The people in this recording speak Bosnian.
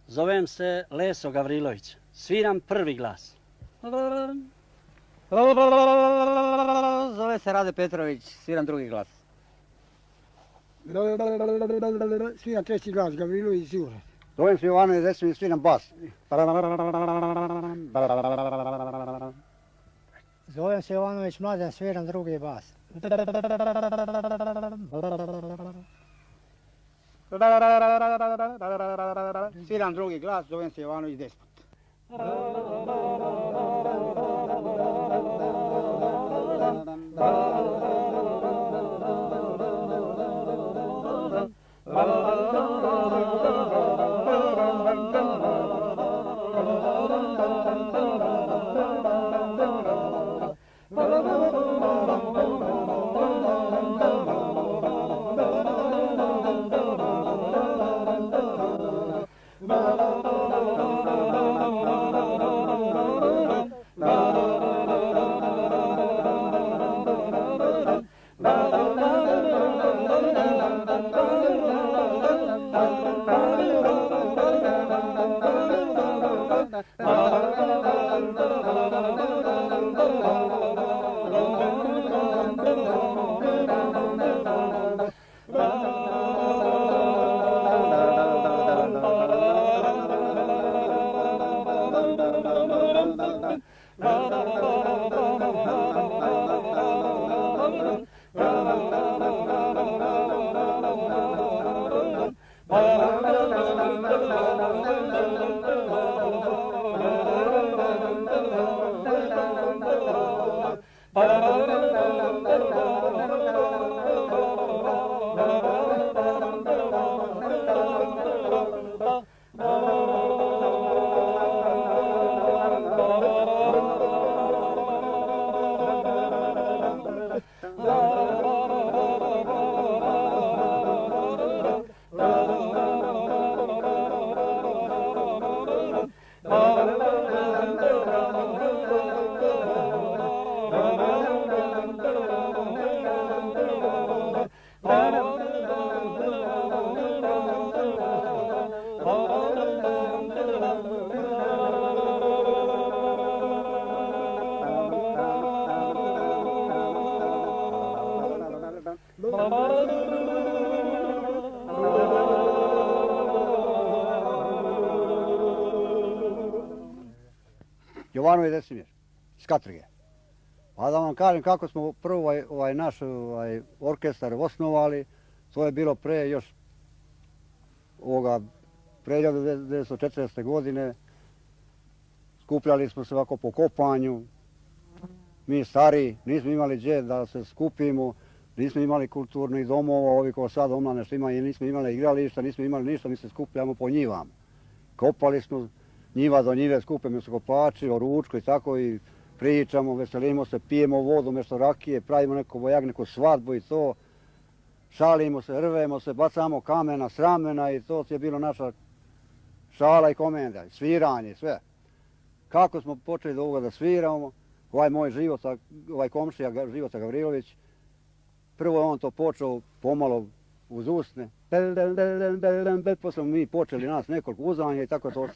Zovem se Leso Gavrilović. Sviram prvi glas. Zove se Rade Petrović, sviram drugi glas. Sviram treći glas, Gavrilović Jure. Zovem se Jovanović Desmir, sviram bas. Zovem se Jovanović Mladen, sviram drugi bas. Sviram drugi glas, zovem se Jovanović Despot. Jovanović Desmir, iz Katrige. A da vam kažem kako smo prvo naš orkestar osnovali, to je bilo pre još pre 1940. godine. Skupljali smo se ovako po kopanju, mi stari, nismo imali gdje da se skupimo, nismo imali kulturnih domova, ovi ko sad omlane što imaju, nismo imali igrališta, nismo imali ništa, mi se skupljamo po njivama. Kopali smo njiva do njive, skupimo se kopači, o ručku i tako i pričamo, veselimo se, pijemo vodu umjesto rakije, pravimo neko vojak, neku svadbu i to. Šalimo se, rvemo se, bacamo kamena s ramena i to je bilo naša šala i komenda, sviranje, sve. Kako smo počeli do ovoga da sviramo, ovaj moj ovaj komšija Života Gavrilović, prvo je on to počeo pomalo uz usne, posle mi počeli nas nekoliko uzvanja i tako to